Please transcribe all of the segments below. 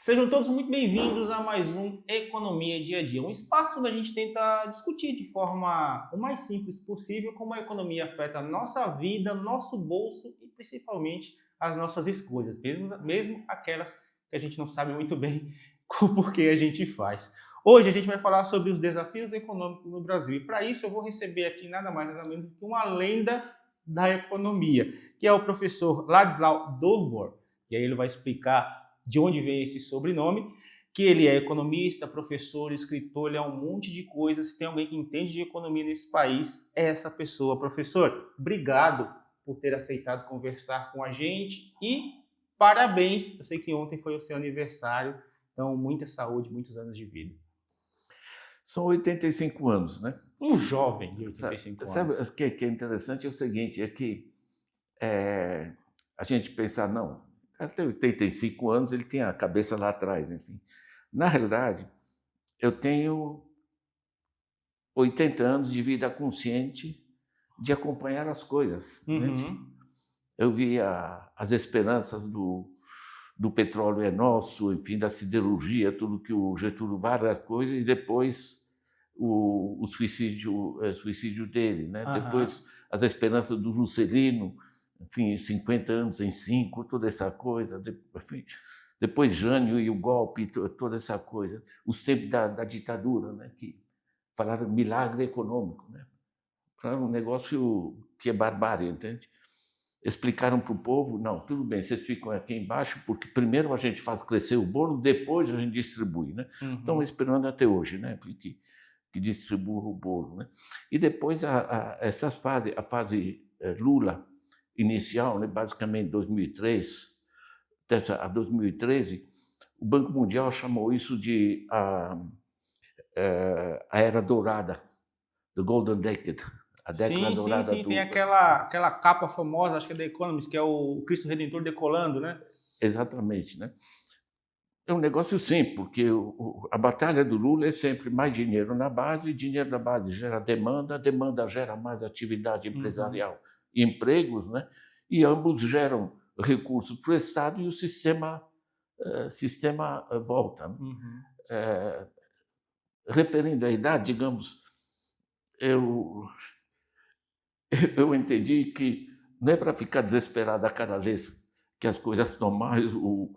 Sejam todos muito bem-vindos a mais um Economia Dia a Dia, um espaço onde a gente tenta discutir de forma o mais simples possível como a economia afeta a nossa vida, nosso bolso e principalmente as nossas escolhas, mesmo aquelas que a gente não sabe muito bem o porquê a gente faz. Hoje a gente vai falar sobre os desafios econômicos no Brasil e para isso eu vou receber aqui nada mais nada menos que uma lenda da economia, que é o professor Ladislau Dovbor, e aí ele vai explicar de onde vem esse sobrenome, que ele é economista, professor, escritor, ele é um monte de coisas. Se tem alguém que entende de economia nesse país, é essa pessoa. Professor, obrigado por ter aceitado conversar com a gente e parabéns. Eu sei que ontem foi o seu aniversário, então muita saúde, muitos anos de vida. São 85 anos, né? Um jovem de Sabe, 85 sabe anos. o que é interessante? É o seguinte, é que a gente pensar, não, o cara tem 85 anos, ele tem a cabeça lá atrás, enfim. Na realidade, eu tenho 80 anos de vida consciente de acompanhar as coisas, entende? Uhum. Eu vi as esperanças do petróleo é nosso, enfim, da siderurgia, tudo que o Getúlio Vargas, as coisas, e depois o suicídio dele, né? Aham. Depois as esperanças do Juscelino, enfim, 50 anos em 5, toda essa coisa, enfim, depois Jânio e o golpe, toda essa coisa, os tempos da ditadura, né? Que falaram milagre econômico, né? Falaram um negócio que é barbárie, entende? Explicaram para o povo, não, tudo bem, vocês ficam aqui embaixo, porque primeiro a gente faz crescer o bolo, depois a gente distribui, né? Estão Uhum. esperando até hoje, né? Que distribua o bolo, né? E depois essa fase, a fase Lula inicial, né? Basicamente 2003 a 2013, o Banco Mundial chamou isso de a era dourada, the golden decade, a década Sim, sim, dourada sim. Tem do. aquela capa famosa, acho que é da Economist, que é o Cristo Redentor decolando, né? Exatamente, né? É um negócio simples, porque a batalha do Lula é sempre mais dinheiro na base, e dinheiro na base gera demanda, a demanda gera mais atividade Uhum. empresarial e empregos, né? E ambos geram recursos para o Estado e o sistema volta, né? Uhum. Eh, Referindo à idade, digamos, eu, eu entendi que não é para ficar desesperado a cada vez que as coisas estão mais, ou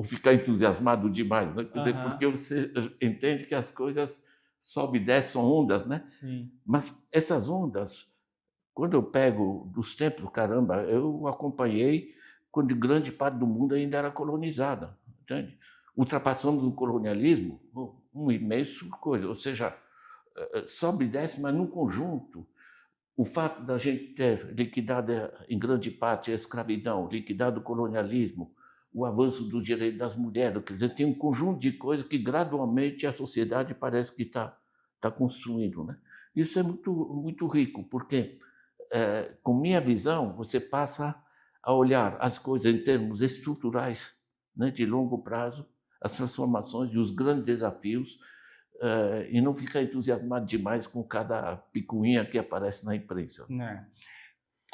ficar entusiasmado demais, né? Quer dizer, porque Aham. você entende que as coisas sobe e desce, são ondas, né? Sim. Mas essas ondas, quando eu pego dos tempos, caramba, eu acompanhei quando grande parte do mundo ainda era colonizada, entende? Ultrapassamos o colonialismo, um imenso coisa, ou seja, sobe e desce, mas no conjunto o fato da gente ter liquidado, em grande parte, a escravidão, liquidado o colonialismo, o avanço do direito das mulheres, quer dizer, tem um conjunto de coisas que gradualmente a sociedade parece que está construindo, né? Isso é muito, muito rico, porque, com minha visão, você passa a olhar as coisas em termos estruturais, né, de longo prazo, as transformações e os grandes desafios, e não ficar entusiasmado demais com cada picuinha que aparece na imprensa. Né.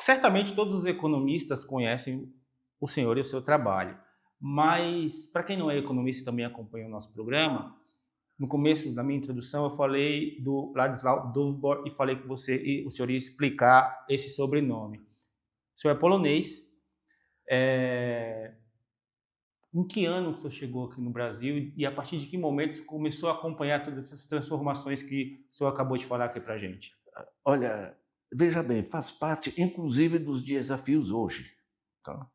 Certamente todos os economistas conhecem o senhor e o seu trabalho, mas para quem não é economista e também acompanha o nosso programa, no começo da minha introdução eu falei do Ladislau Dovbor e falei que o senhor ia explicar esse sobrenome. O senhor é polonês. eh, Em que ano que o senhor chegou aqui no Brasil e a partir de que momento você começou a acompanhar todas essas transformações que o senhor acabou de falar aqui para a gente? Olha, veja bem, faz parte inclusive dos desafios hoje. Tá?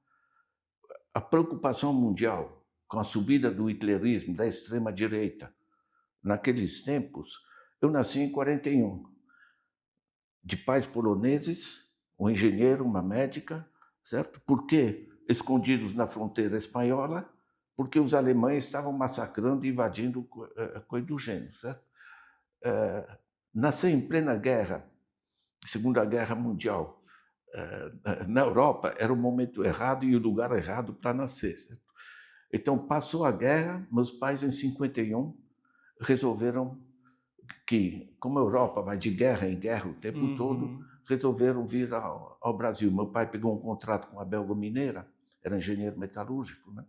A preocupação mundial com a subida do hitlerismo, da extrema-direita, naqueles tempos, eu nasci em 41, de pais poloneses, um engenheiro, uma médica, certo? Por quê? Escondidos na fronteira espanhola, porque os alemães estavam massacrando e invadindo coisa do gênero, certo? Nascer em plena guerra, Segunda Guerra Mundial, na Europa, era o momento errado e o lugar errado para nascer, certo? Então, passou a guerra, meus pais, em 51, resolveram que, como a Europa vai de guerra em guerra o tempo todo, Uhum. resolveram vir ao Brasil. Meu pai pegou um contrato com a Belga Mineira, era engenheiro metalúrgico, né?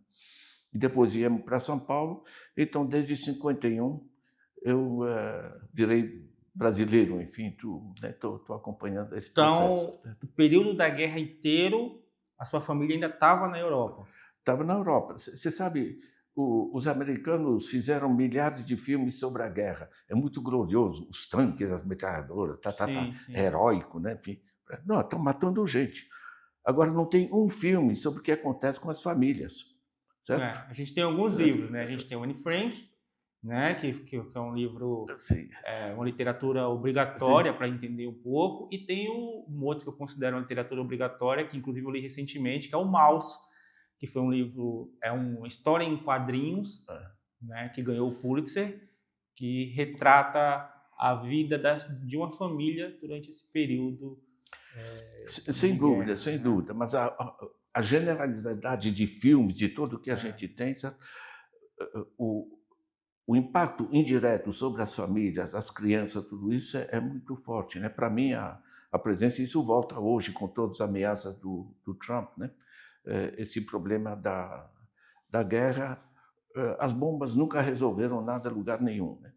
e depois íamos para São Paulo. Então, desde 51, eu virei brasileiro, enfim, estou acompanhando esse processo. Então, o período da guerra inteiro, a sua família ainda estava na Europa. Estava na Europa. Você sabe, os americanos fizeram milhares de filmes sobre a guerra. É muito glorioso, os tanques, as metralhadoras, Sim, sim. é heróico, né? Enfim, não, estão matando gente. Agora, não tem um filme sobre o que acontece com as famílias, certo? A gente tem alguns livros, né? A gente tem o Anne Frank, né? Que é um livro, Sim. uma literatura obrigatória para entender um pouco, e tem um outro que eu considero uma literatura obrigatória, que inclusive eu li recentemente, que é o Maus, que foi um livro, uma história em quadrinhos, né? Que ganhou o Pulitzer, que retrata a vida de uma família durante esse período. Sem dúvida, guerra, sem dúvida. Mas a generalidade de filmes, de tudo que a gente tem, o impacto indireto sobre as famílias, as crianças, tudo isso é muito forte, né? Para mim, a presença, isso volta hoje com todas as ameaças do Trump, né? Esse problema da guerra, as bombas nunca resolveram nada em lugar nenhum, né?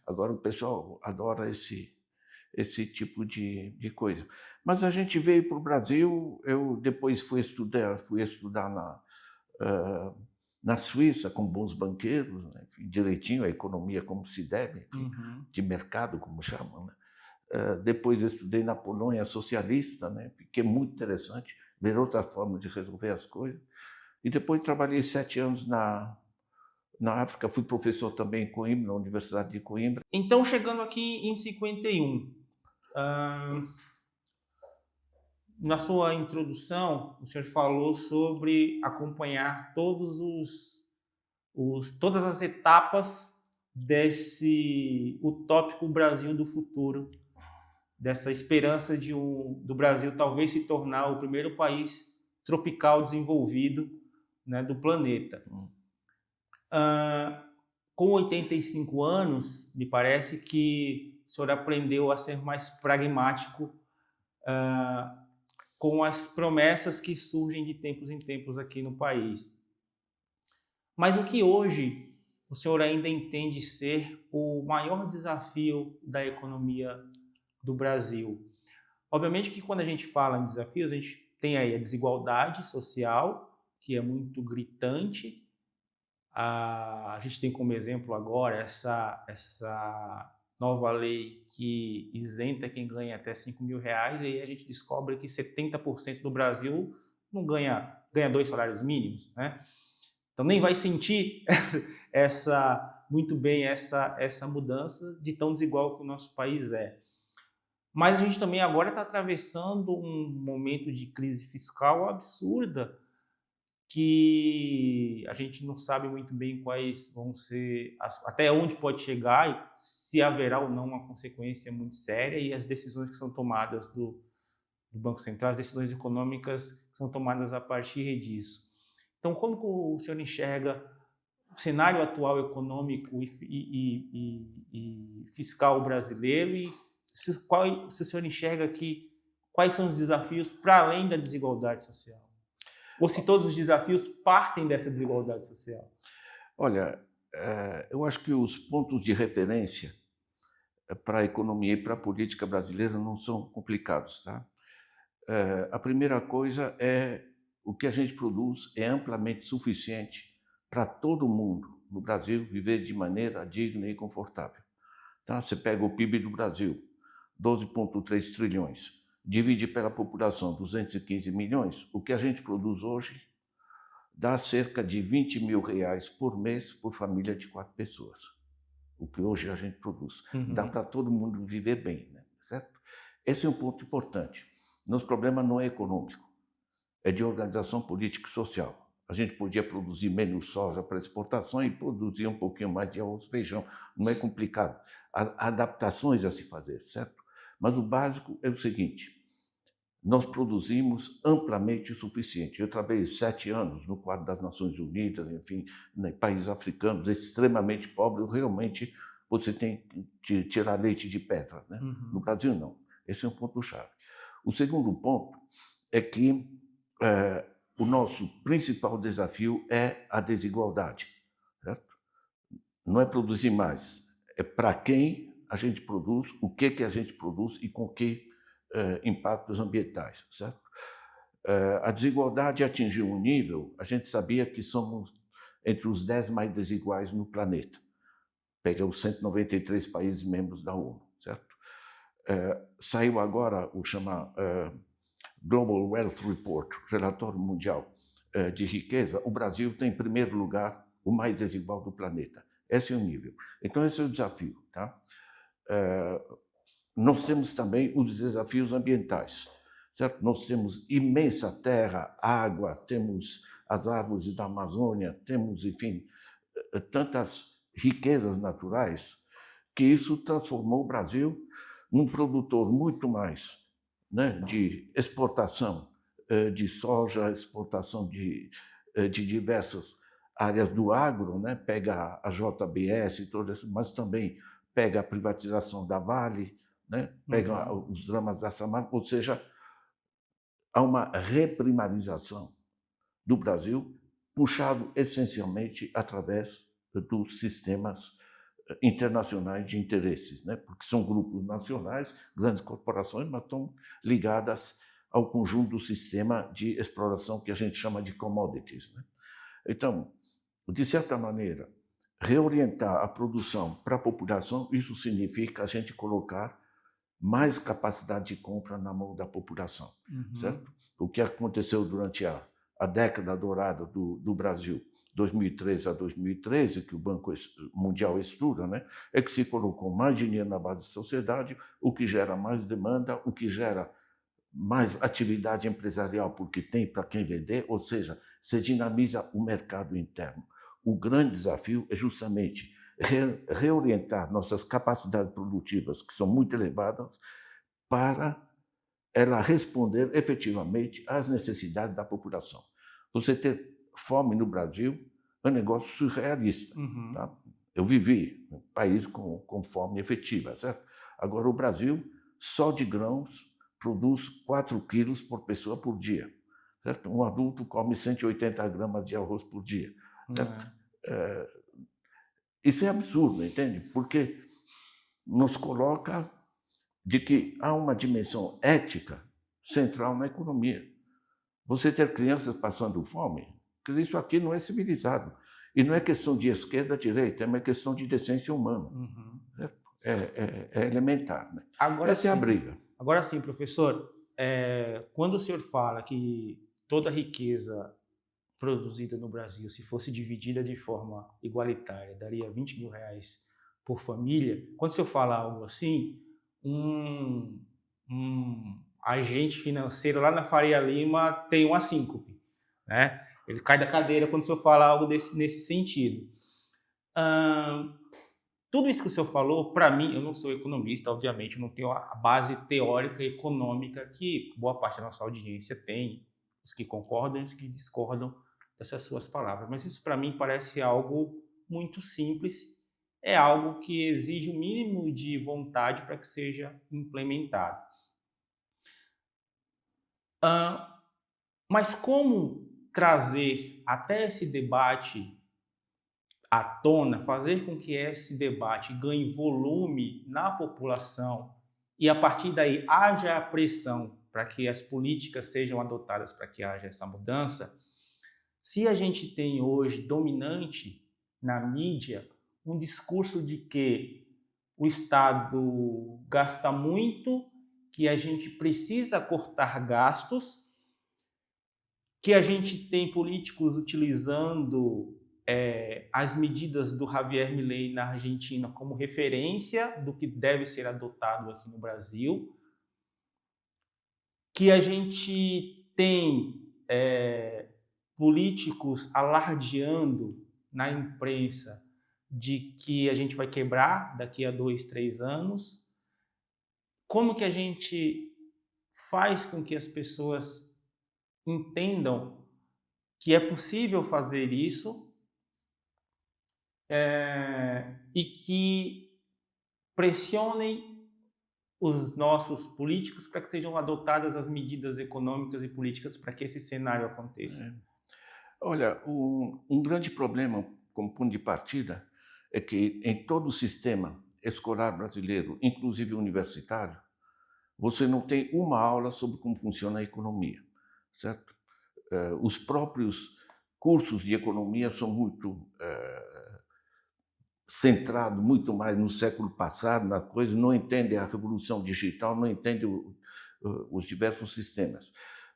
Agora o pessoal adora esse tipo de coisa. Mas a gente veio para o Brasil, eu depois fui estudar na Suíça com bons banqueiros, né? Enfim, direitinho, a economia como se deve, enfim, de mercado, como chamam, né? Depois estudei na Polônia socialista, né? Que é muito interessante, ver outra forma de resolver as coisas. E depois trabalhei 7 anos na África, fui professor também em Coimbra, na Universidade de Coimbra. Então, chegando aqui em 51, na sua introdução, o senhor falou sobre acompanhar todas as etapas desse utópico Brasil do futuro, dessa esperança do Brasil talvez se tornar o primeiro país tropical desenvolvido, né, do planeta. Com 85 anos, me parece que o senhor aprendeu a ser mais pragmático com as promessas que surgem de tempos em tempos aqui no país. Mas o que hoje o senhor ainda entende ser o maior desafio da economia do Brasil? Obviamente que quando a gente fala em desafios, a gente tem aí a desigualdade social, que é muito gritante. A gente tem como exemplo agora essa nova lei que isenta quem ganha até R$5.000, e aí a gente descobre que 70% do Brasil não ganha 2 salários mínimos, né? Então nem vai sentir muito bem essa mudança de tão desigual que o nosso país é. Mas a gente também agora está atravessando um momento de crise fiscal absurda, que a gente não sabe muito bem quais vão ser, até onde pode chegar e se haverá ou não uma consequência muito séria, e as decisões que são tomadas do Banco Central, as decisões econômicas que são tomadas a partir disso. Então, como que o senhor enxerga o cenário atual econômico e fiscal brasileiro, e se o senhor enxerga quais são os desafios para além da desigualdade social? Ou se todos os desafios partem dessa desigualdade social? Olha, eu acho que os pontos de referência para a economia e para a política brasileira não são complicados, tá? A primeira coisa é o que a gente produz é amplamente suficiente para todo mundo no Brasil viver de maneira digna e confortável. Tá? Você pega o PIB do Brasil, 12,3 trilhões, divide pela população, 215 milhões, o que a gente produz hoje dá cerca de R$20.000 por mês por família de 4 pessoas. O que hoje a gente produz. Dá para todo mundo viver bem, né? Certo? Esse é um ponto importante. Nosso problema não é econômico, é de organização política e social. A gente podia produzir menos soja para exportação e produzir um pouquinho mais de arroz e feijão. Não é complicado. Há adaptações a se fazer, certo? Mas o básico é o seguinte: nós produzimos amplamente o suficiente. Eu trabalhei 7 anos no quadro das Nações Unidas, enfim, em países africanos extremamente pobres. Realmente você tem que tirar leite de pedra, né? No Brasil, não. Esse é um ponto-chave. O segundo ponto é que o nosso principal desafio é a desigualdade, certo? Não é produzir mais, é para quem a gente produz, o que a gente produz e com que impactos ambientais, certo? A desigualdade atingiu um nível, a gente sabia que somos entre os 10 mais desiguais no planeta. Pega os 193 países membros da ONU, certo? Saiu agora o chama Global Wealth Report, Relatório Mundial de Riqueza. O Brasil tem, em primeiro lugar, o mais desigual do planeta. Esse é o nível. Então, esse é o desafio. Tá? Nós temos também os desafios ambientais. Certo? Nós temos imensa terra, água, temos as árvores da Amazônia, temos, enfim, tantas riquezas naturais que isso transformou o Brasil num produtor muito mais, né, de exportação de soja, exportação de diversas áreas do agro, né, pega a JBS e tudo isso, mas também pega a privatização da Vale, né, pega os dramas da Samarco, ou seja, há uma reprimarização do Brasil, puxado essencialmente através dos sistemas internacionais de interesses, né? Porque são grupos nacionais, grandes corporações, mas estão ligadas ao conjunto do sistema de exploração que a gente chama de commodities, né? Então, de certa maneira, reorientar a produção para a população, isso significa a gente colocar mais capacidade de compra na mão da população, certo? O que aconteceu durante a década dourada do Brasil, 2003 a 2013, que o Banco Mundial estuda, né, é que se colocou mais dinheiro na base da sociedade, o que gera mais demanda, o que gera mais atividade empresarial, porque tem para quem vender, ou seja, se dinamiza o mercado interno. O grande desafio é justamente reorientar nossas capacidades produtivas, que são muito elevadas, para ela responder efetivamente às necessidades da população. Você ter fome no Brasil é um negócio surrealista. Tá? Eu vivi num país com fome efetiva, certo? Agora, o Brasil, só de grãos, produz 4 quilos por pessoa por dia. Certo? Um adulto come 180 gramas de arroz por dia. Certo? Isso é absurdo, entende? Porque nos coloca de que há uma dimensão ética central na economia. Você ter crianças passando fome, isso aqui não é civilizado. E não é questão de esquerda, direita, é uma questão de decência humana. É elementar. Né? Agora Essa sim, é a briga. Agora sim, professor, quando o senhor fala que toda a riqueza produzida no Brasil, se fosse dividida de forma igualitária, daria 20 mil reais por família, quando o senhor fala algo assim, um agente financeiro lá na Faria Lima tem uma síncope, né? Ele cai da cadeira quando o senhor fala algo nesse sentido. Tudo isso que o senhor falou, para mim, eu não sou economista, obviamente, eu não tenho a base teórica e econômica que boa parte da nossa audiência tem, os que concordam e os que discordam dessas suas palavras. Mas isso, para mim, parece algo muito simples, é algo que exige o mínimo de vontade para que seja implementado. Mas como trazer até esse debate à tona, fazer com que esse debate ganhe volume na população e, a partir daí, haja a pressão para que as políticas sejam adotadas para que haja essa mudança, se a gente tem hoje dominante na mídia um discurso de que o Estado gasta muito, que a gente precisa cortar gastos, que a gente tem políticos utilizando as medidas do Javier Milei na Argentina como referência do que deve ser adotado aqui no Brasil, que a gente tem políticos alardeando na imprensa de que a gente vai quebrar daqui a 2, 3 anos. Como que a gente faz com que as pessoas entendam que é possível fazer isso e que pressionem os nossos políticos para que sejam adotadas as medidas econômicas e políticas para que esse cenário aconteça? É. Olha, um grande problema como ponto de partida é que em todo o sistema escolar brasileiro, inclusive universitário, você não tem uma aula sobre como funciona a economia, certo? Os próprios cursos de economia são muito centrados muito mais no século passado, na coisa, não entendem a revolução digital, não entendem os diversos sistemas.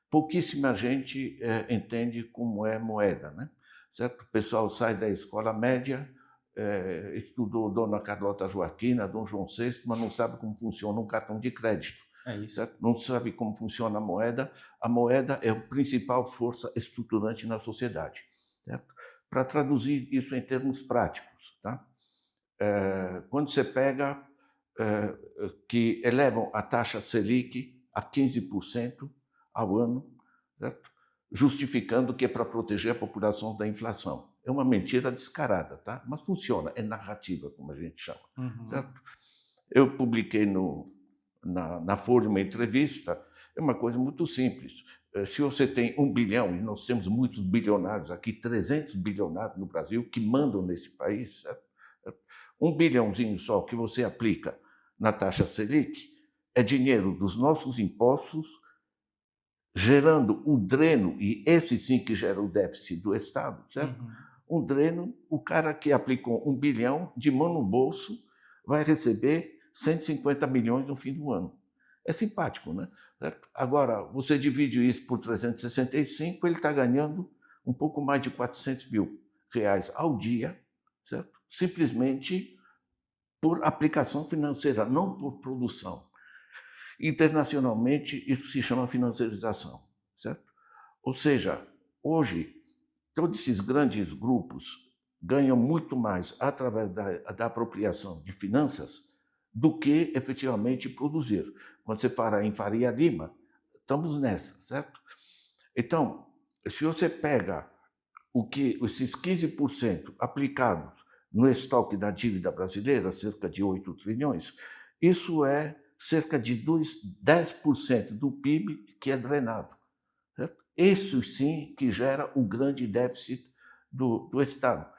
Pouquíssima gente entende como é moeda, né? Certo? O pessoal sai da escola média, estudou Dona Carlota Joaquina, Dom João VI, mas não sabe como funciona um cartão de crédito. É isso. Certo? Não sabe como funciona a moeda. A moeda é a principal força estruturante na sociedade. Certo? Para traduzir isso em termos práticos, tá? Quando você pega que elevam a taxa Selic a 15% ao ano, certo? Justificando que é para proteger a população da inflação. É uma mentira descarada, tá? Mas funciona, é narrativa, como a gente chama. Uhum. Certo? Eu publiquei na Folha uma entrevista, é uma coisa muito simples. Se você tem 1 bilhão, e nós temos muitos bilionários aqui, 300 bilionários no Brasil, que mandam nesse país, certo? 1 bilhãozinho só que você aplica na taxa Selic é dinheiro dos nossos impostos, gerando o dreno, e esse sim que gera o déficit do Estado, certo? Uhum. Um dreno, o cara que aplicou 1 bilhão de mão no bolso vai receber 150 milhões no fim do ano. É simpático, né? Certo? Agora, você divide isso por 365, ele está ganhando um pouco mais de 400 mil reais ao dia, certo? Simplesmente por aplicação financeira, não por produção. Internacionalmente, isso se chama financiarização, certo? Ou seja, hoje, todos esses grandes grupos ganham muito mais através da apropriação de finanças do que efetivamente produzir. Quando você fala em Faria Lima, estamos nessa, certo? Então, se você pega o que esses 15% aplicados no estoque da dívida brasileira, cerca de 8 trilhões, isso é cerca de 10% do PIB que é drenado. Certo? Isso sim que gera o grande déficit do Estado.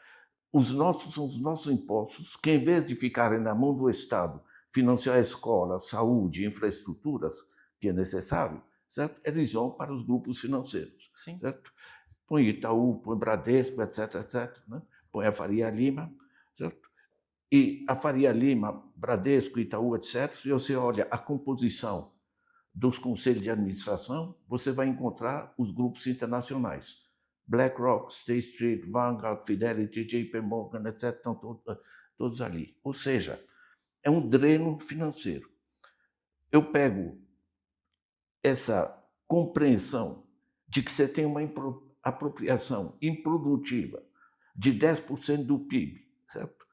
São os nossos impostos que, em vez de ficarem na mão do Estado, financiar a escola, saúde, infraestruturas, que é necessário, certo? Eles vão para os grupos financeiros. Sim. Certo? Põe Itaú, põe Bradesco, etc, etc. Né? Põe a Faria Lima, certo? E a Faria Lima, Bradesco, Itaú, etc., se você olha a composição dos conselhos de administração, você vai encontrar os grupos internacionais. BlackRock, State Street, Vanguard, Fidelity, JP Morgan, etc., estão todos ali. Ou seja, é um dreno financeiro. Eu pego essa compreensão de que você tem uma apropriação improdutiva de 10% do PIB, certo?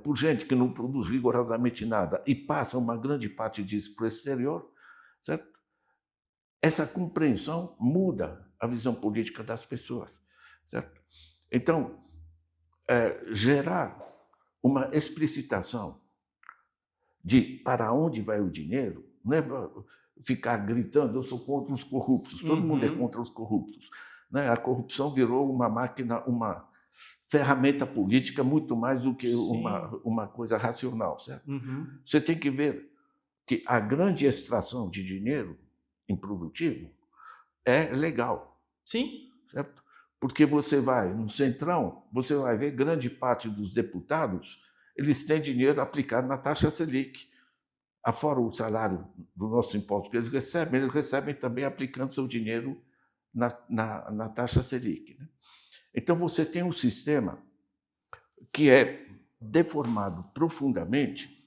Por gente que não produz rigorosamente nada e passa uma grande parte disso para o exterior, certo? Essa compreensão muda a visão política das pessoas, certo? Então, gerar uma explicitação de para onde vai o dinheiro, não é ficar gritando, eu sou contra os corruptos, todo mundo é contra os corruptos. Né? A corrupção virou uma máquina, uma ferramenta política muito mais do que uma coisa racional, certo? Uhum. Você tem que ver que a grande extração de dinheiro improdutivo é legal. Sim. Certo? Porque você vai no Centrão, você vai ver grande parte dos deputados, eles têm dinheiro aplicado na taxa Selic. Afora o salário do nosso imposto que eles recebem também aplicando seu dinheiro na taxa Selic. Né? Então você tem um sistema que é deformado profundamente,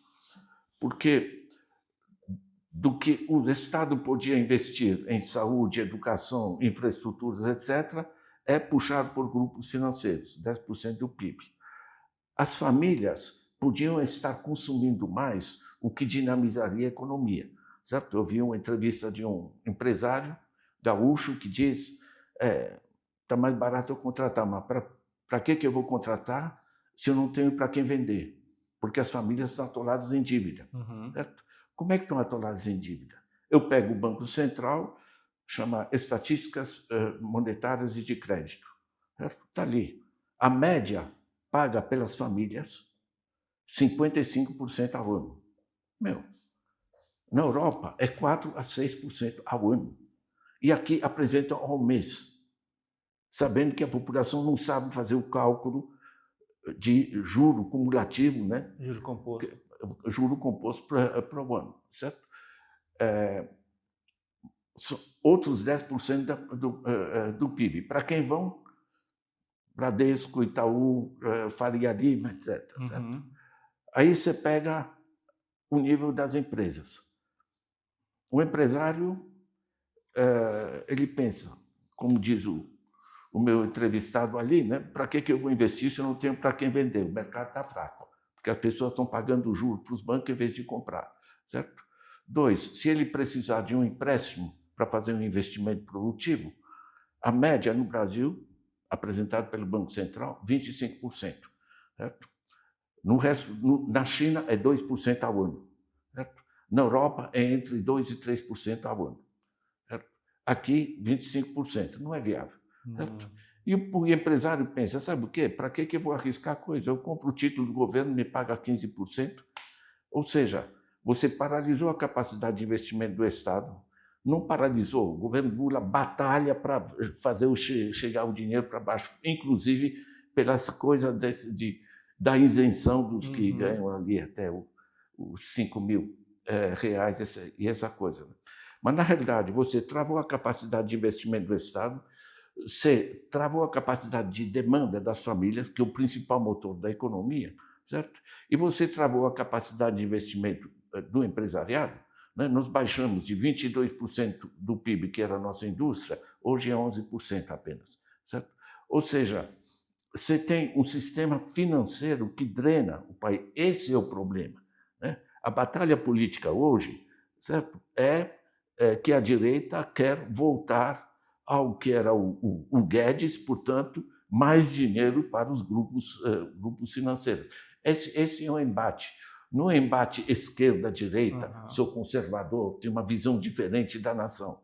porque do que o Estado podia investir em saúde, educação, infraestruturas, etc., é puxado por grupos financeiros, 10% do PIB. As famílias podiam estar consumindo mais, o que dinamizaria a economia. Certo? Eu vi uma entrevista de um empresário gaúcho que diz está mais barato eu contratar, mas para que eu vou contratar se eu não tenho para quem vender? Porque as famílias estão atoladas em dívida. Uhum. Certo? Como é que estão atolados em dívida? Eu pego o Banco Central, chama Estatísticas Monetárias e de Crédito. Está ali. A média paga pelas famílias 55% ao ano. Meu, na Europa é 4 a 6% ao ano. E aqui apresentam ao mês, sabendo que a população não sabe fazer o cálculo de juro cumulativo, né? Juro composto. Juro composto para o ano, certo? Outros 10% do PIB. Para quem vão? Bradesco, Itaú, Faria Lima, etc. Certo? Aí você pega o nível das empresas. O empresário, ele pensa, como diz o meu entrevistado ali, né? Para que eu vou investir se eu não tenho para quem vender? O mercado está fraco, porque as pessoas estão pagando juros para os bancos em vez de comprar, certo? 2, se ele precisar de um empréstimo para fazer um investimento produtivo, a média no Brasil, apresentado pelo Banco Central, 25%, certo? No resto, na China é 2% ao ano, certo? Na Europa é entre 2% e 3% ao ano, certo? Aqui 25%, não é viável, certo? E o empresário pensa, sabe o quê? Para que eu vou arriscar a coisa? Eu compro o título do governo, me paga 15%, ou seja, você paralisou a capacidade de investimento do Estado, não paralisou. O governo Lula batalha para fazer chegar o dinheiro para baixo, inclusive pelas coisas da isenção dos que ganham ali até os 5 mil reais e essa coisa. Mas, na realidade, você travou a capacidade de investimento do Estado, você travou a capacidade de demanda das famílias, que é o principal motor da economia, certo? E você travou a capacidade de investimento do empresariado. Né? Nós baixamos de 22% do PIB, que era a nossa indústria, hoje é 11% apenas, certo? Ou seja, você tem um sistema financeiro que drena o país. Esse é o problema, né? A batalha política hoje, certo, é que a direita quer voltar ao que era o Guedes, portanto, mais dinheiro para os grupos financeiros. Esse é um embate. No embate esquerda-direita, sou conservador, tenho uma visão diferente da nação.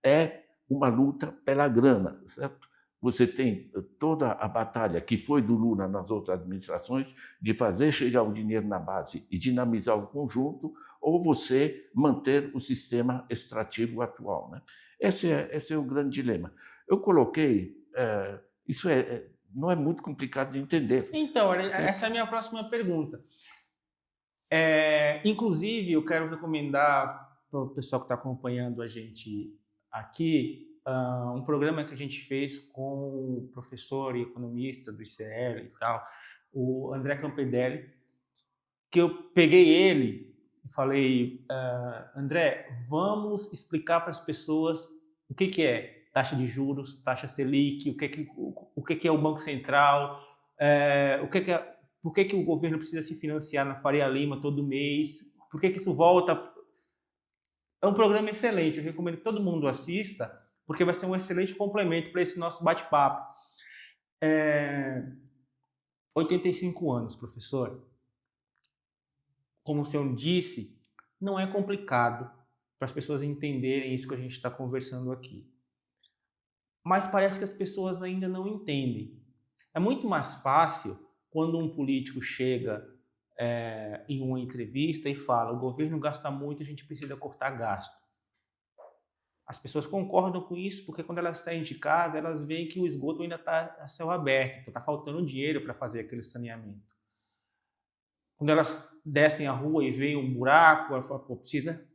É uma luta pela grana, certo? Você tem toda a batalha que foi do Lula nas outras administrações de fazer chegar o dinheiro na base e dinamizar o conjunto, ou você manter o sistema extrativo atual, né? Esse é o grande dilema. Eu coloquei, isso não é muito complicado de entender. Então, essa é a minha próxima pergunta. Inclusive, eu quero recomendar para o pessoal que está acompanhando a gente aqui um programa que a gente fez com o professor e economista do ICL e tal, o André Campedelli, que eu peguei ele e falei, André, vamos explicar para as pessoas o que é taxa de juros, taxa Selic, o que é o Banco Central, por que o governo precisa se financiar na Faria Lima todo mês, por que isso volta. É um programa excelente, eu recomendo que todo mundo assista, porque vai ser um excelente complemento para esse nosso bate-papo. 85 anos, professor. Como o senhor disse, não é complicado para as pessoas entenderem isso que a gente está conversando aqui. Mas parece que as pessoas ainda não entendem. É muito mais fácil quando um político chega em uma entrevista e fala: o governo gasta muito, a gente precisa cortar gasto. As pessoas concordam com isso porque quando elas saem de casa, elas veem que o esgoto ainda está a céu aberto, então está faltando dinheiro para fazer aquele saneamento. Quando elas descem a rua e veem um buraco, elas falam: pô, precisa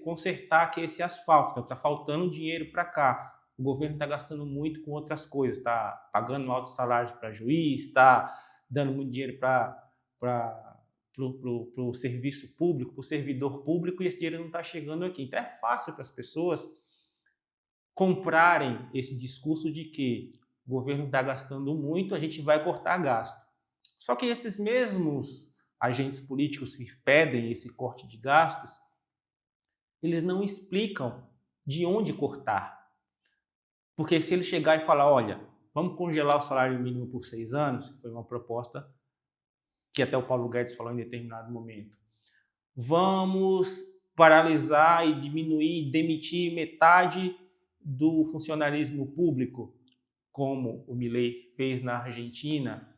consertar aqui esse asfalto, então está faltando dinheiro para cá. O governo está gastando muito com outras coisas, está pagando altos salários para juiz, está dando muito dinheiro para o serviço público, para o servidor público, e esse dinheiro não está chegando aqui. Então é fácil para as pessoas comprarem esse discurso de que o governo está gastando muito, a gente vai cortar gasto. Só que esses mesmos agentes políticos que pedem esse corte de gastos, eles não explicam de onde cortar. Porque se ele chegar e falar: olha, vamos congelar o salário mínimo por 6 anos, que foi uma proposta que até o Paulo Guedes falou em determinado momento, vamos paralisar e diminuir, demitir metade do funcionalismo público, como o Milei fez na Argentina.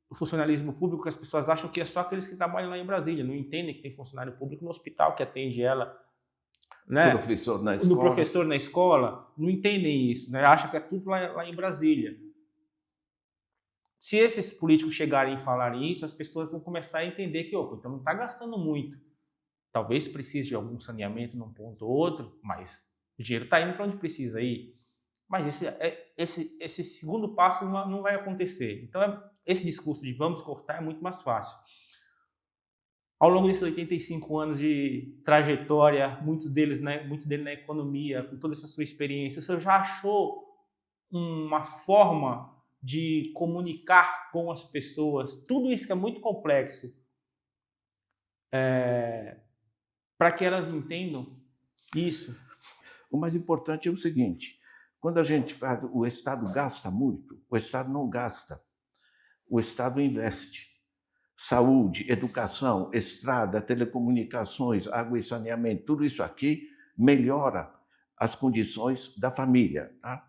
O funcionalismo público, as pessoas acham que é só aqueles que trabalham lá em Brasília, não entendem que tem funcionário público no hospital que atende ela, né? Professor na No escola. professor na escola, não entendem isso, né? Acham que é tudo lá em Brasília. Se esses políticos chegarem e falarem isso, as pessoas vão começar a entender que, opa, então não está gastando muito. Talvez precise de algum saneamento num ponto ou outro, mas o dinheiro está indo para onde precisa ir. Mas esse segundo passo não vai acontecer. Então, esse discurso de vamos cortar é muito mais fácil. Ao longo desses 85 anos de trajetória, muitos dele na economia, com toda essa sua experiência, você já achou uma forma de comunicar com as pessoas, tudo isso que é muito complexo, para que elas entendam isso? O mais importante é o seguinte: quando a gente faz, o Estado gasta muito, o Estado não gasta, o Estado investe. Saúde, educação, estrada, telecomunicações, água e saneamento, tudo isso aqui melhora as condições da família. Tá?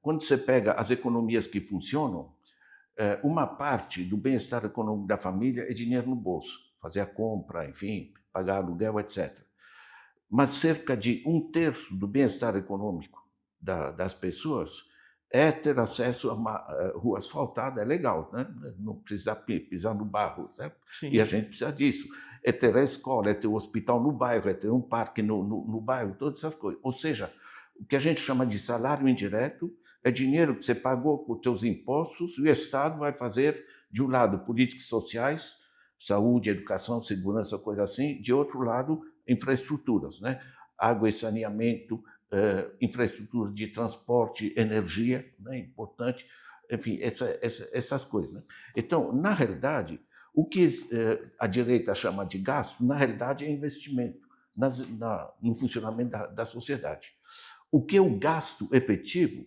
Quando você pega as economias que funcionam, uma parte do bem-estar econômico da família é dinheiro no bolso, fazer a compra, enfim, pagar aluguel, etc. Mas cerca de 1/3 do bem-estar econômico das pessoas é ter acesso a uma rua asfaltada, é legal, né? Não precisa pisar no barro, certo? Sim. E a gente precisa disso. É ter a escola, é ter o hospital no bairro, é ter um parque no bairro, todas essas coisas. Ou seja, o que a gente chama de salário indireto é dinheiro que você pagou com os seus impostos e o Estado vai fazer, de um lado, políticas sociais, saúde, educação, segurança, coisa assim, de outro lado, infraestruturas, né? Água e saneamento, infraestrutura de transporte, energia, né, importante, enfim, essas coisas. Né? Então, na realidade, o que a direita chama de gasto, na realidade é investimento no funcionamento da sociedade. O que é o gasto efetivo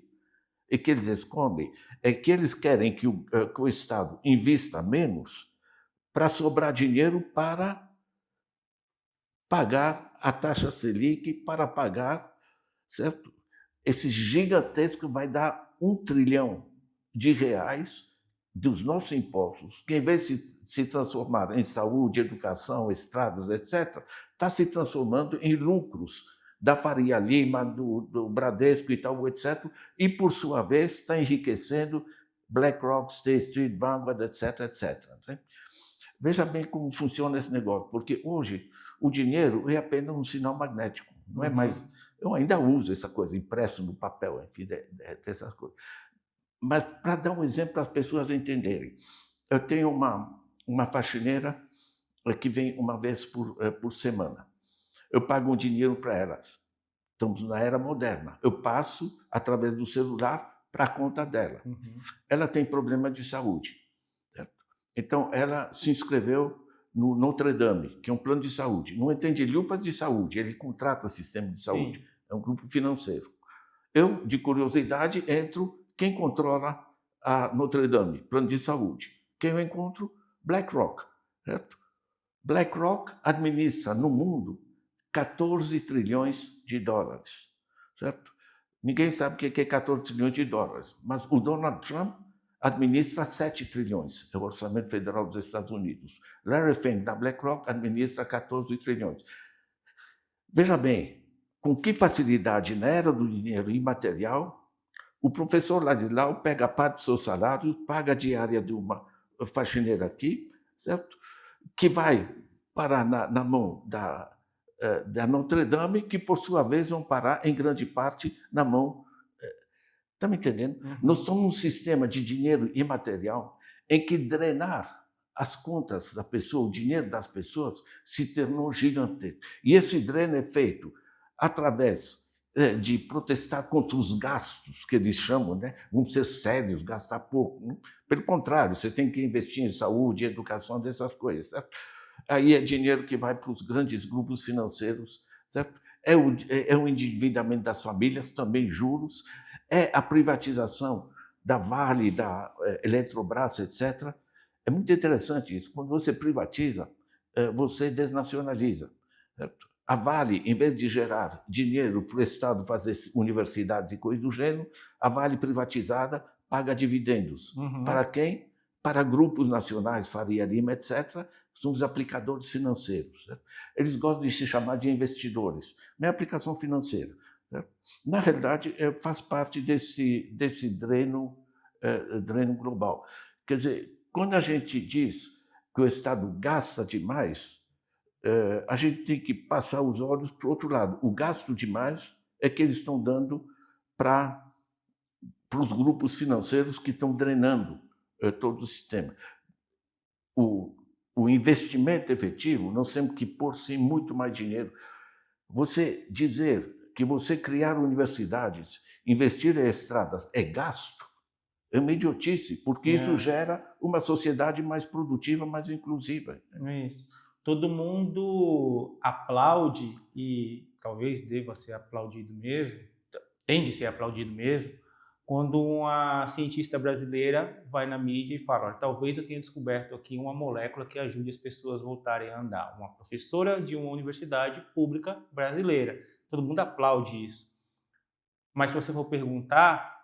e que eles escondem é que eles querem que o Estado invista menos para sobrar dinheiro para pagar a taxa Selic, para pagar, certo? Esse gigantesco vai dar R$ 1 trilhão dos nossos impostos, que em vez de se transformar em saúde, educação, estradas, etc., está se transformando em lucros da Faria Lima, do Bradesco e tal, etc., e, por sua vez, está enriquecendo BlackRock, State Street, Vanguard, etc., etc. Né? Veja bem como funciona esse negócio, porque hoje o dinheiro é apenas um sinal magnético, não é mais. Eu ainda uso essa coisa, impresso no papel, enfim, dessas coisas. Mas para dar um exemplo para as pessoas entenderem, eu tenho uma faxineira que vem uma vez por semana. Eu pago um dinheiro para ela. Estamos na era moderna. Eu passo, através do celular, para a conta dela. Ela tem problema de saúde. Certo? Então, ela se inscreveu no Notre Dame, que é um plano de saúde. Não entende lufas de saúde, ele contrata sistema de saúde. Sim. É um grupo financeiro. Eu, de curiosidade, entro, quem controla a Notre Dame? Plano de saúde. Quem eu encontro? BlackRock. Certo? BlackRock administra no mundo 14 trilhões de dólares. Certo? Ninguém sabe o que é 14 trilhões de dólares, mas o Donald Trump administra 7 trilhões, é o orçamento federal dos Estados Unidos. Larry Fink, da BlackRock, administra 14 trilhões. Veja bem, com que facilidade na era do dinheiro imaterial, o professor Ladislau pega parte do seu salário, paga a diária de uma faxineira aqui, certo? Que vai parar na mão da Notre Dame, que, por sua vez, vão parar, em grande parte, na mão. Está me entendendo? Nós somos um sistema de dinheiro imaterial em que drenar as contas da pessoa, o dinheiro das pessoas, se tornou gigantesco. E esse dreno é feito através de protestar contra os gastos, que eles chamam, né? Vamos ser sérios, gastar pouco. Né? Pelo contrário, você tem que investir em saúde, educação, dessas coisas. Certo? Aí é dinheiro que vai para os grandes grupos financeiros. Certo? É o endividamento das famílias, também juros, é a privatização da Vale, da Eletrobras, etc. É muito interessante isso. Quando você privatiza, você desnacionaliza. Certo? A Vale, em vez de gerar dinheiro para o Estado fazer universidades e coisas do gênero, a Vale privatizada paga dividendos. Uhum. Para quem? Para grupos nacionais, Faria Lima, etc., são os aplicadores financeiros. Certo? Eles gostam de se chamar de investidores, não é aplicação financeira. Certo? Na realidade, faz parte desse dreno global. Quer dizer, quando a gente diz que o Estado gasta demais, a gente tem que passar os olhos para o outro lado. O gasto demais é que eles estão dando para os grupos financeiros que estão drenando todo o sistema. O, o investimento efetivo, nós temos que pôr sim muito mais dinheiro. Você dizer que você criar universidades, investir em estradas é gasto, é uma idiotice, porque isso É, gera uma sociedade mais produtiva, mais inclusiva. é isso. Todo mundo aplaude e talvez deva ser aplaudido mesmo, tende a ser aplaudido mesmo, quando uma cientista brasileira vai na mídia e fala: olha, talvez eu tenha descoberto aqui uma molécula que ajude as pessoas a voltarem a andar. Uma professora de uma universidade pública brasileira. Todo mundo aplaude isso. Mas se você for perguntar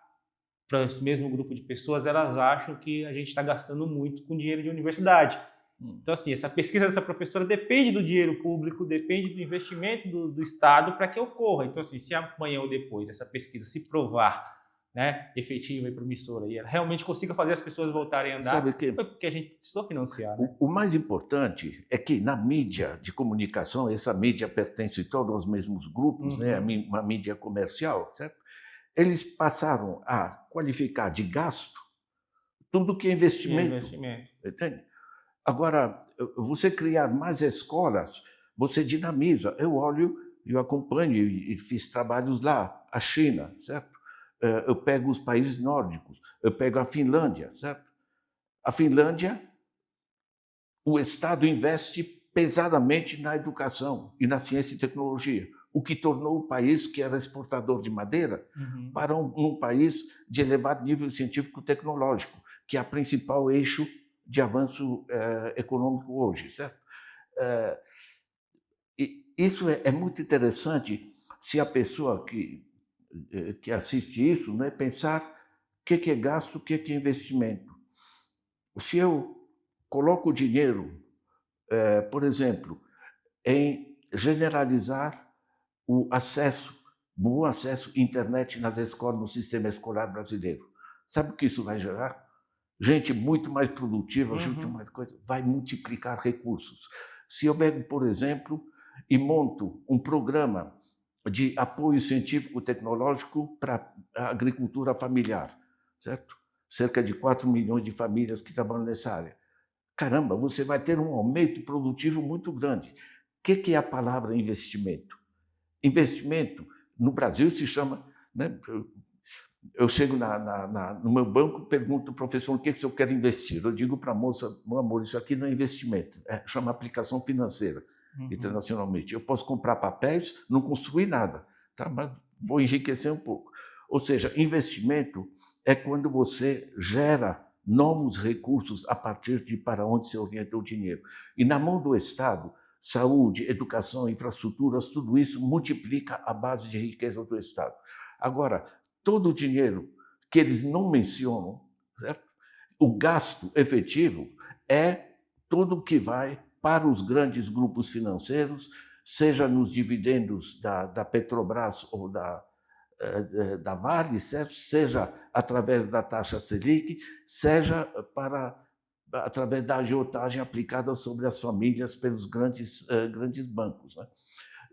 para esse mesmo grupo de pessoas, elas acham que a gente está gastando muito com dinheiro de universidade. Então, assim, essa pesquisa dessa professora depende do dinheiro público, depende do investimento do Estado para que ocorra. Então, assim, se amanhã ou depois essa pesquisa se provar, né, efetiva e promissora e ela realmente consiga fazer as pessoas voltarem a Sabe andar, que foi porque a gente precisou financiar, né? o mais importante é que na mídia de comunicação, essa mídia pertence todos aos mesmos grupos, né? Uhum. Uma mídia comercial, certo? Eles passaram a qualificar de gasto tudo que é E é investimento, investimento. entende? Agora, você criar mais escolas, você dinamiza. Eu olho, eu acompanho e fiz trabalhos lá, a China, certo? Eu pego os países nórdicos, eu pego a Finlândia, certo? A Finlândia, o Estado investe pesadamente na educação e na ciência e tecnologia, o que tornou o país que era exportador de madeira Uhum. para um país de elevado nível científico-tecnológico, que é o principal eixo de avanço econômico hoje, certo? Eh, e isso é muito interessante se a pessoa que assiste isso, né, pensar o que é gasto, o que é investimento. Se eu coloco dinheiro, por exemplo, em generalizar o acesso, bom acesso à internet nas escolas, no sistema escolar brasileiro. Sabe o que isso vai gerar? Gente muito mais produtiva, gente Uhum. mais coisa, vai multiplicar recursos. Se eu pego, por exemplo, e monto um programa de apoio científico-tecnológico para a agricultura familiar, certo? Cerca de 4 milhões de famílias que trabalham nessa área. Caramba, você vai ter um aumento produtivo muito grande. O que é a palavra investimento? Investimento, no Brasil, se chama. Né, eu chego no meu banco, pergunto ao professor o que eu quero investir. Eu digo para a moça: meu amor, isso aqui não é investimento, chama aplicação financeira, Uhum. internacionalmente. Eu posso comprar papéis, não construir nada, tá? Mas vou enriquecer um pouco. Ou seja, investimento é quando você gera novos recursos a partir de para onde se orienta o dinheiro. E na mão do Estado, saúde, educação, infraestruturas, tudo isso multiplica a base de riqueza do Estado. Agora, todo o dinheiro que eles não mencionam, certo? O gasto efetivo é todo o que vai para os grandes grupos financeiros, seja nos dividendos da Petrobras ou da Vale, certo? Seja através da taxa Selic, seja através da agiotagem aplicada sobre as famílias pelos grandes bancos. Né?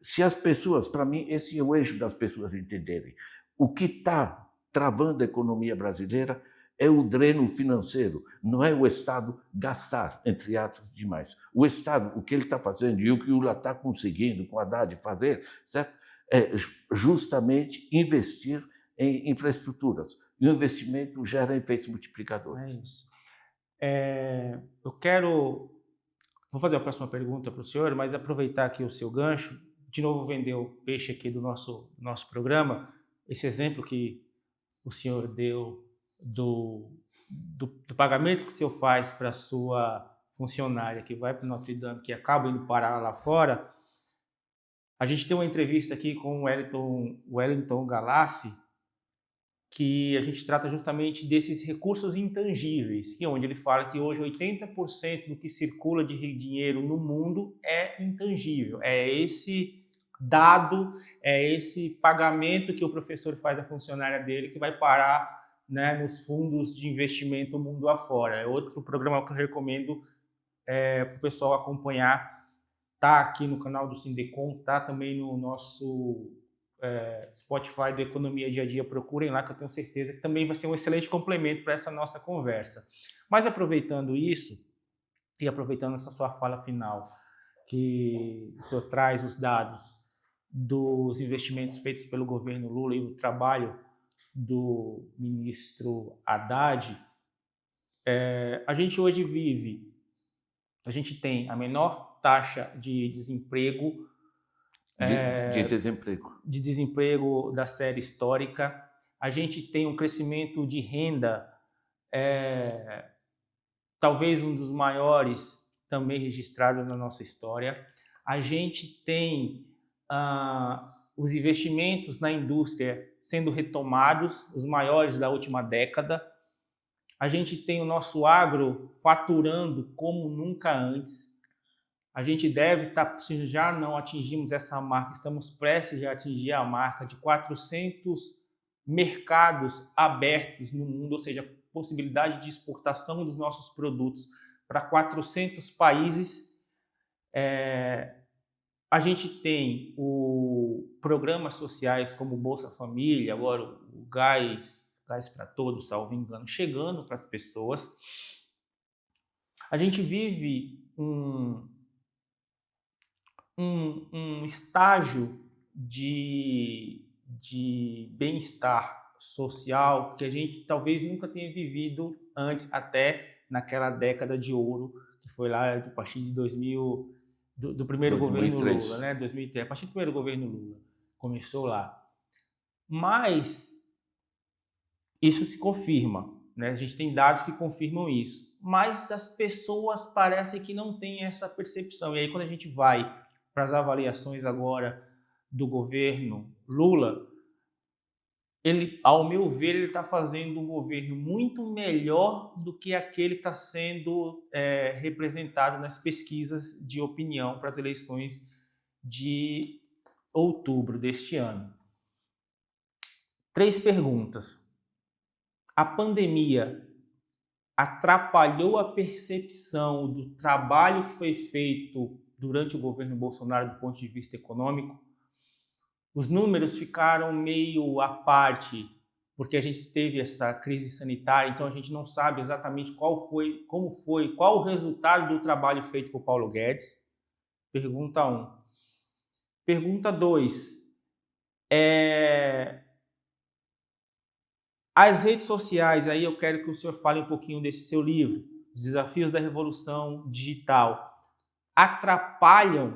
Se as pessoas, para mim, esse é o eixo das pessoas entenderem. O que está travando a economia brasileira é o dreno financeiro, não é o Estado gastar, entre aspas, demais. O Estado, o que ele está fazendo e o que o Lula está conseguindo com a Haddad fazer, certo? É justamente investir em infraestruturas. E o investimento gera efeitos É multiplicadores. isso. Eu quero. Vou fazer a próxima pergunta para o senhor, mas aproveitar aqui o seu gancho, de novo vender o peixe aqui do nosso programa, esse exemplo que o senhor deu do do pagamento que o senhor faz para a sua funcionária que vai para Notre Dame, que acaba indo parar lá fora, a gente tem uma entrevista aqui com o Wellington Galassi, que a gente trata justamente desses recursos intangíveis, que onde ele fala que hoje 80% do que circula de dinheiro no mundo é intangível, é esse dado, é esse pagamento que o professor faz à funcionária dele que vai parar, né, nos fundos de investimento mundo afora. É outro programa que eu recomendo para o pessoal acompanhar. Tá aqui no canal do Sindecom, tá também no nosso Spotify do Economia Dia a Dia. Procurem lá, que eu tenho certeza que também vai ser um excelente complemento para essa nossa conversa. Mas aproveitando isso, e aproveitando essa sua fala final, que o senhor traz os dados dos investimentos feitos pelo governo Lula e o trabalho do ministro Haddad, a gente hoje a gente tem a menor taxa de desemprego De desemprego. da série histórica. A gente tem um crescimento de renda, talvez um dos maiores também registrados na nossa história. A gente tem os investimentos na indústria sendo retomados, os maiores da última década. A gente tem o nosso agro faturando como nunca antes. A gente deve estar, se já não atingimos essa marca, estamos prestes a atingir a marca de 400 mercados abertos no mundo, ou seja, possibilidade de exportação dos nossos produtos para 400 países. A gente tem programas sociais como Bolsa Família, agora o Gás para Todos, salvo engano, chegando para as pessoas. A gente vive um estágio de bem-estar social que a gente talvez nunca tenha vivido antes, até naquela década de ouro, que foi lá a partir de 2000, do primeiro 2003. governo Lula, né? 2003, a partir do primeiro governo Lula, começou lá. Mas isso se confirma, né? A gente tem dados que confirmam isso, mas as pessoas parecem que não têm essa percepção. E aí, quando a gente vai para as avaliações agora do governo Lula, ele, ao meu ver, ele está fazendo um governo muito melhor do que aquele que está sendo representado nas pesquisas de opinião para as eleições de outubro deste ano. 3 perguntas. A pandemia atrapalhou a percepção do trabalho que foi feito durante o governo Bolsonaro do ponto de vista econômico? Os números ficaram meio à parte, porque a gente teve essa crise sanitária, então a gente não sabe exatamente qual o resultado do trabalho feito por Paulo Guedes. Pergunta 1. Pergunta 2. As redes sociais, aí eu quero que o senhor fale um pouquinho desse seu livro, Os Desafios da Revolução Digital, atrapalham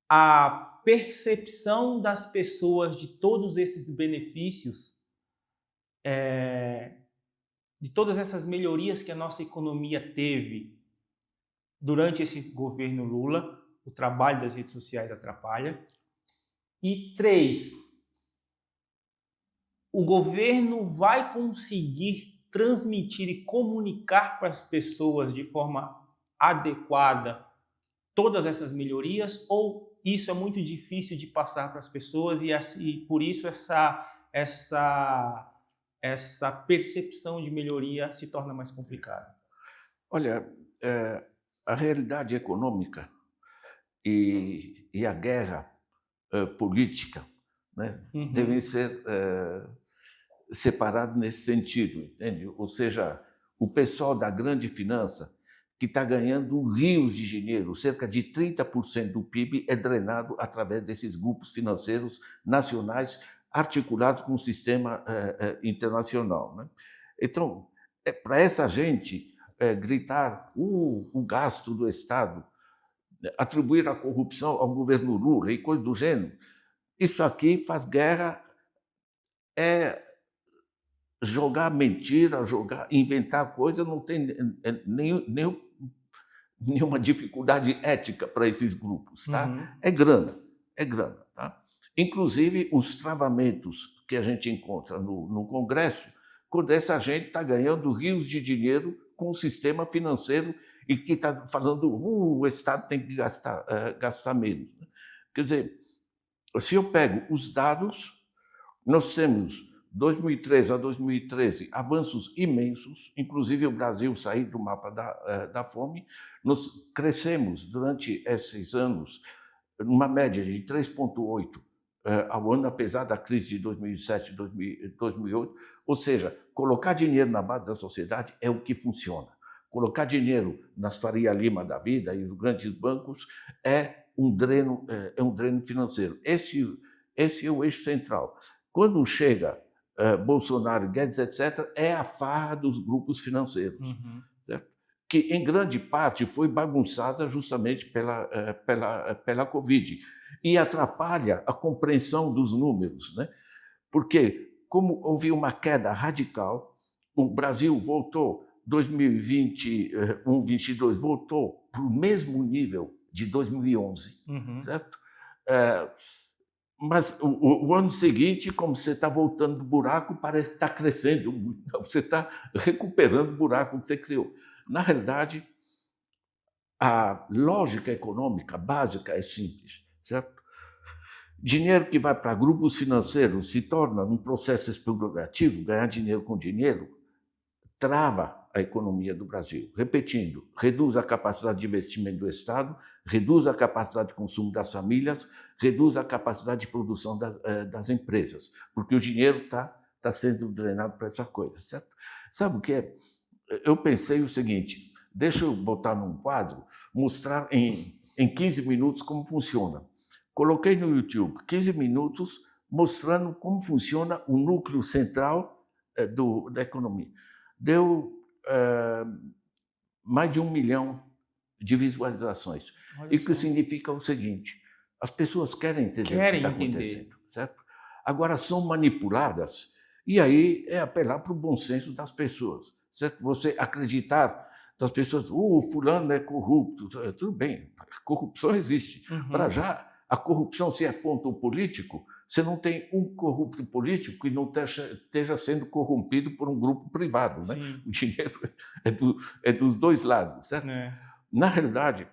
a percepção das pessoas de todos esses benefícios, de todas essas melhorias que a nossa economia teve durante esse governo Lula. O trabalho das redes sociais atrapalha. E 3, o governo vai conseguir transmitir e comunicar para as pessoas de forma adequada todas essas melhorias, ou isso é muito difícil de passar para as pessoas e por isso essa percepção de melhoria se torna mais complicada? Olha, a realidade econômica e a guerra política, né, devem ser separados nesse sentido, entende? Ou seja, o pessoal da grande finança que está ganhando rios de dinheiro, cerca de 30% do PIB é drenado através desses grupos financeiros nacionais articulados com o sistema internacional, né? Então, para essa gente gritar o gasto do Estado, atribuir a corrupção ao governo Lula e coisa do gênero, isso aqui faz guerra jogar mentira, inventar coisa, não tem nenhuma dificuldade ética para esses grupos, tá? Uhum. É grana, tá? Inclusive os travamentos que a gente encontra no Congresso, quando essa gente está ganhando rios de dinheiro com o sistema financeiro e que está falando, o Estado tem que gastar menos. Quer dizer, se eu pego os dados, nós temos 2003 a 2013 avanços imensos, inclusive o Brasil sair do mapa da fome. Nós crescemos durante esses anos numa média de 3,8 ao ano, apesar da crise de 2007 e 2008. Ou seja, colocar dinheiro na base da sociedade é o que funciona. Colocar dinheiro nas Faria Lima da vida e os grandes bancos é um dreno financeiro. Esse é o eixo central. Quando chega Bolsonaro, Guedes, etc., é a farra dos grupos financeiros, Uhum. certo? Que, em grande parte, foi bagunçada justamente pela Covid e atrapalha a compreensão dos números, né? Porque, como houve uma queda radical, o Brasil voltou, 2021, 2022, voltou para o mesmo nível de 2011, Uhum. certo? Mas o ano seguinte, como você está voltando do buraco, parece que está crescendo muito. Você está recuperando o buraco que você criou. Na realidade, a lógica econômica básica é simples, certo? Dinheiro que vai para grupos financeiros se torna um processo explorativo, ganhar dinheiro com dinheiro, trava a economia do Brasil. Repetindo, reduz a capacidade de investimento do Estado, reduz a capacidade de consumo das famílias, reduz a capacidade de produção das empresas, porque o dinheiro está sendo drenado para essa coisa, certo? Sabe o que é? Eu pensei o seguinte, deixa eu botar num quadro, mostrar em 15 minutos como funciona. Coloquei no YouTube 15 minutos mostrando como funciona o núcleo central da economia. Deu mais de 1 milhão de visualizações. Olha E o que só. significa o seguinte, as pessoas querem entender o que Querem está entender. acontecendo, certo? Agora são manipuladas, e aí é apelar para o bom senso das pessoas, certo? Você acreditar das pessoas, fulano é corrupto, tudo bem, corrupção existe. Para Uhum. já, a corrupção se aponta um político, você não tem um corrupto político que não esteja sendo corrompido por um grupo privado, né? Sim. O dinheiro é dos dois lados, certo? É. Na realidade,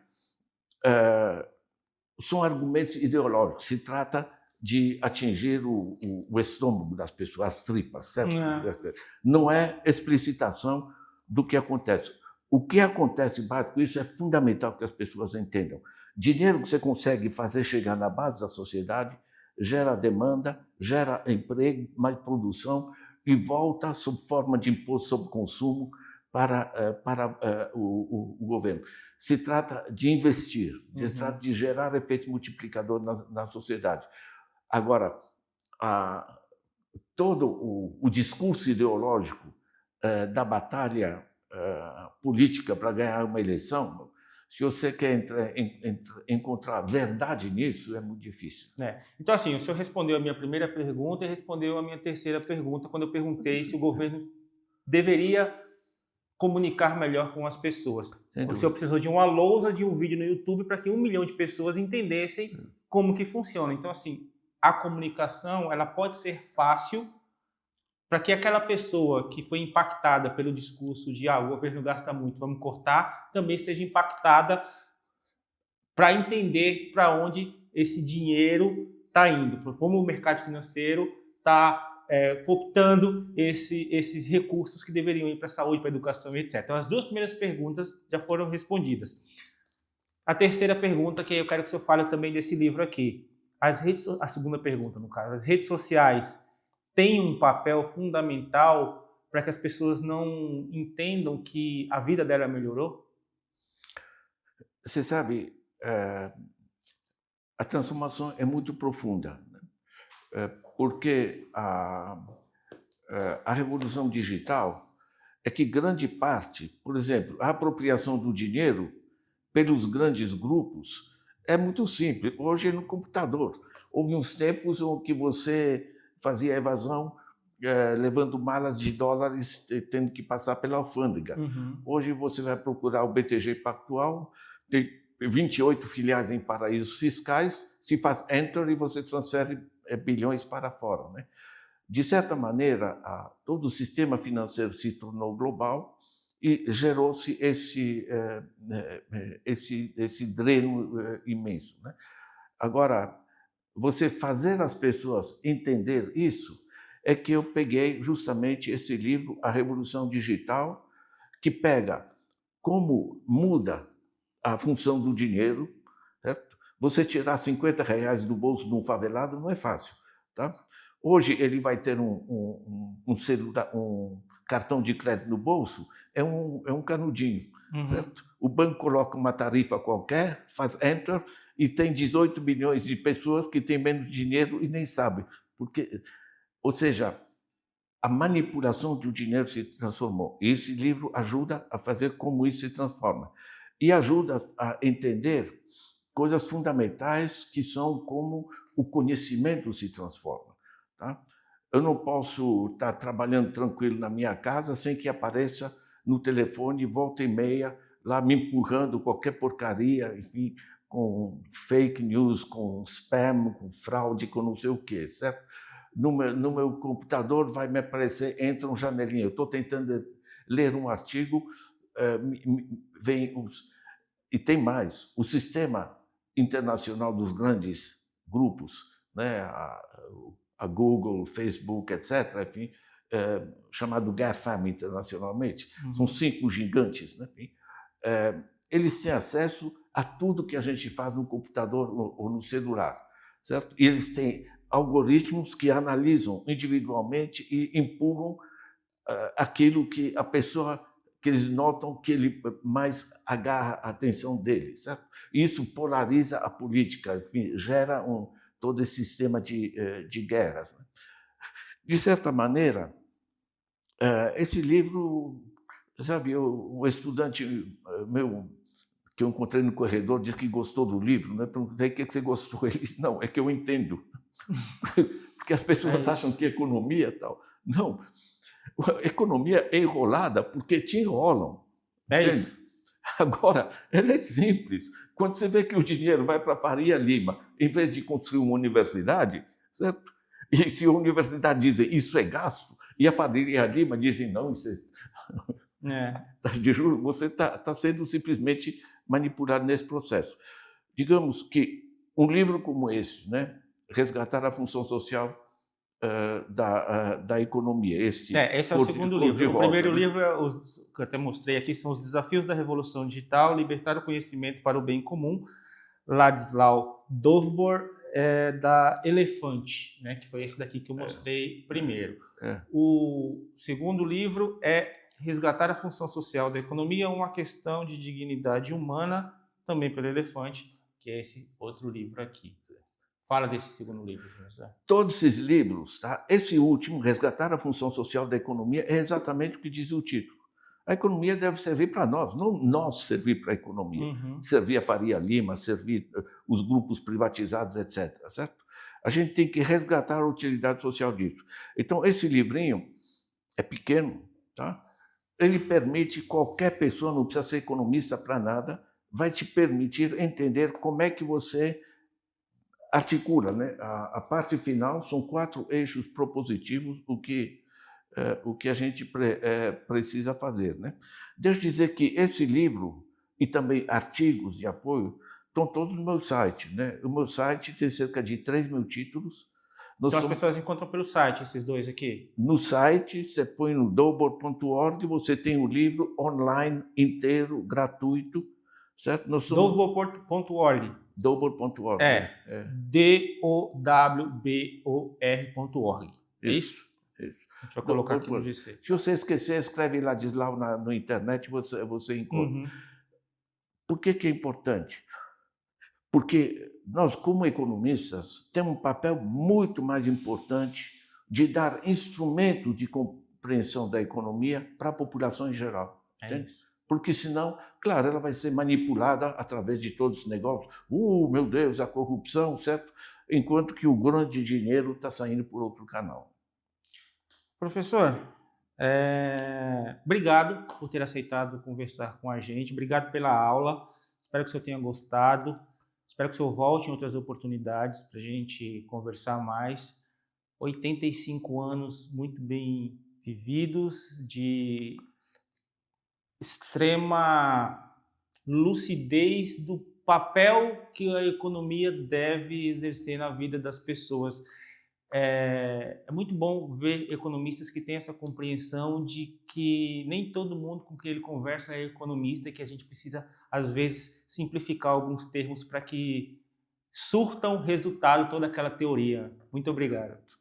são argumentos ideológicos. Se trata de atingir o estômago das pessoas, as tripas, certo? É. Não é explicitação do que acontece. O que acontece embaixo com isso é fundamental que as pessoas entendam. Dinheiro que você consegue fazer chegar na base da sociedade gera demanda, gera emprego, mais produção e volta sob forma de imposto sobre consumo para o governo. Se trata de investir, se trata de gerar efeito multiplicador na sociedade. Agora, todo o discurso ideológico da batalha política para ganhar uma eleição, se você quer encontrar verdade nisso, é muito difícil. Então, assim, o senhor respondeu a minha primeira pergunta e respondeu a minha terceira pergunta quando eu perguntei se o governo deveria comunicar melhor com as pessoas. Sem O senhor dúvida. precisou de uma lousa de um vídeo no YouTube para que 1 milhão de pessoas entendessem como que funciona. Então, assim, a comunicação ela pode ser fácil para que aquela pessoa que foi impactada pelo discurso de o governo gasta muito, vamos cortar, também seja impactada para entender para onde esse dinheiro está indo, como o mercado financeiro está cooptando esses recursos que deveriam ir para a saúde, para a educação, etc. Então, as duas primeiras perguntas já foram respondidas. A terceira pergunta, que eu quero que o senhor fale também desse livro aqui. A segunda pergunta, no caso, as redes sociais têm um papel fundamental para que as pessoas não entendam que a vida dela melhorou? Você sabe, a transformação é muito profunda, né? Porque a revolução digital é que grande parte, por exemplo, a apropriação do dinheiro pelos grandes grupos é muito simples. Hoje é no computador. Houve uns tempos em que você fazia evasão levando malas de dólares, tendo que passar pela alfândega. Hoje você vai procurar o BTG Pactual, tem 28 filiais em paraísos fiscais, se faz enter e você transfere bilhões para fora, né? De certa maneira, todo o sistema financeiro se tornou global e gerou-se esse dreno imenso, né? Agora, você fazer as pessoas entender isso é que eu peguei justamente esse livro, A Revolução Digital, que pega como muda a função do dinheiro, certo? Você tirar R$ 50 do bolso de um favelado não é fácil, tá? Hoje ele vai ter um cartão de crédito no bolso, é um canudinho, certo? O banco coloca uma tarifa qualquer, faz enter e tem 18 milhões de pessoas que têm menos dinheiro e nem sabem. Ou seja, a manipulação do dinheiro se transformou. E esse livro ajuda a fazer como isso se transforma. E ajuda a entender coisas fundamentais que são como o conhecimento se transforma. Tá? Eu não posso estar trabalhando tranquilo na minha casa sem que apareça no telefone, volta e meia, lá me empurrando qualquer porcaria, enfim, com fake news, com spam, com fraude, com não sei o quê, certo? No meu computador vai me aparecer, entra um janelinha. Eu estou tentando ler um artigo, vem os... E tem mais, o sistema internacional dos grandes grupos, né? A Google, Facebook, etc., enfim, chamado GAFAM internacionalmente, são 5 gigantes, né? Eles têm acesso a tudo que a gente faz no computador ou no celular, certo? E eles têm algoritmos que analisam individualmente e empurram aquilo que a pessoa, que eles notam que ele mais agarra a atenção dele, certo? Isso polariza a política, enfim, gera todo esse sistema de guerras, né? De certa maneira, esse livro, sabe, o estudante meu que eu encontrei no corredor disse que gostou do livro, né? Perguntei o que você gostou. Ele disse, não, é que eu entendo. Porque as pessoas acham que economia e tal. Não, a economia é enrolada porque te enrolam. Entende? Agora, ela é simples. Quando você vê que o dinheiro vai para a Faria Lima, em vez de construir uma universidade, certo? E se a universidade diz isso é gasto, e a Faria Lima diz não, isso de juro, você está sendo simplesmente manipulado nesse processo. Digamos que um livro como esse, né, Resgatar a Função Social da Economia. Esse é o segundo livro. O primeiro livro, que eu até mostrei aqui, são Os Desafios da Revolução Digital, Libertar o Conhecimento para o Bem Comum, Ladislau Dovbor, da Elefante, né, que foi esse daqui que eu mostrei primeiro. O segundo livro é Resgatar a Função Social da Economia, uma questão de dignidade humana, também pelo Elefante, que é esse outro livro aqui. Fala desse segundo livro, José. Todos esses livros, tá? Esse último, Resgatar a Função Social da Economia, é exatamente o que diz o título. A economia deve servir para nós, não nós servir para a economia. Servir a Faria Lima, servir os grupos privatizados, etc. Certo? A gente tem que resgatar a utilidade social disso. Então, esse livrinho é pequeno, tá? Ele permite qualquer pessoa, não precisa ser economista para nada, vai te permitir entender como é que você articula, né? A parte final são 4 eixos propositivos, o que a gente precisa fazer, né? Deixa eu dizer que esse livro e também artigos de apoio estão todos no meu site, né? O meu site tem cerca de 3.000 títulos. Então as pessoas encontram pelo site esses dois aqui? No site, você põe no dobor.org, você tem o livro online inteiro, gratuito, certo? Dobor.org. Dobor.org. DOWBOR.org. É isso? Isso. A gente vai colocar aqui no GC. Se você esquecer, escreve Ladislau na internet, você encontra. Por que é importante? Porque nós, como economistas, temos um papel muito mais importante de dar instrumentos de compreensão da economia para a população em geral. Porque senão, claro, ela vai ser manipulada através de todos os negócios. Meu Deus, a corrupção, certo? Enquanto que o grande dinheiro está saindo por outro canal. Professor, obrigado por ter aceitado conversar com a gente. Obrigado pela aula. Espero que o senhor tenha gostado. Espero que o senhor volte em outras oportunidades para a gente conversar mais. 85 anos muito bem vividos, de extrema lucidez do papel que a economia deve exercer na vida das pessoas. É muito bom ver economistas que têm essa compreensão de que nem todo mundo com quem ele conversa é economista e que a gente precisa, às vezes, simplificar alguns termos para que surtam resultado toda aquela teoria. Muito obrigado. Certo.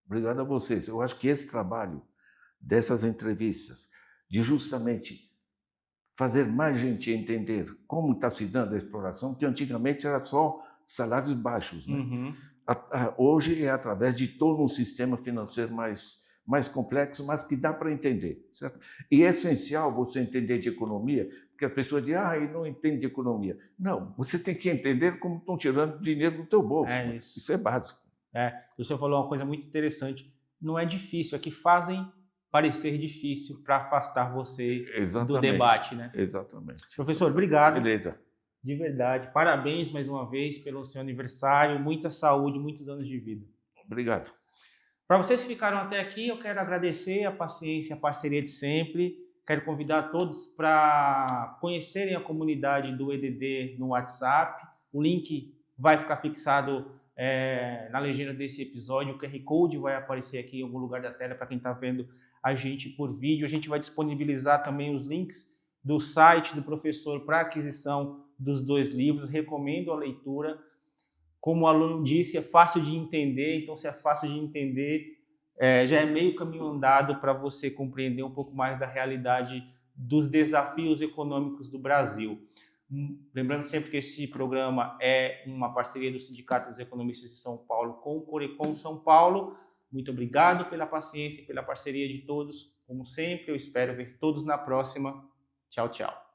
Obrigado a vocês. Eu acho que esse trabalho dessas entrevistas, de justamente fazer mais gente entender como está se dando a exploração, que antigamente era só salários baixos, né? Uhum. Hoje é através de todo um sistema financeiro mais complexo, mas que dá para entender, certo? E é essencial você entender de economia, porque a pessoa diz, ele não entende de economia. Não, você tem que entender como estão tirando dinheiro do teu bolso. É isso. Isso é básico. O senhor falou uma coisa muito interessante. Não é difícil, é que fazem parecer difícil para afastar você do debate, né? Exatamente. Professor, obrigado. Beleza. De verdade. Parabéns mais uma vez pelo seu aniversário. Muita saúde, muitos anos de vida. Obrigado. Para vocês que ficaram até aqui, eu quero agradecer a paciência, a parceria de sempre. Quero convidar todos para conhecerem a comunidade do EDD no WhatsApp. O link vai ficar fixado na legenda desse episódio. O QR Code vai aparecer aqui em algum lugar da tela para quem está vendo a gente por vídeo. A gente vai disponibilizar também os links do site do professor para aquisição dos 2 livros. Recomendo a leitura. Como o aluno disse, é fácil de entender, então se é fácil de entender, já é meio caminho andado para você compreender um pouco mais da realidade dos desafios econômicos do Brasil. Lembrando sempre que esse programa é uma parceria do Sindicato dos Economistas de São Paulo com o Corecon São Paulo. Muito obrigado pela paciência e pela parceria de todos. Como sempre, eu espero ver todos na próxima. Tchau, tchau.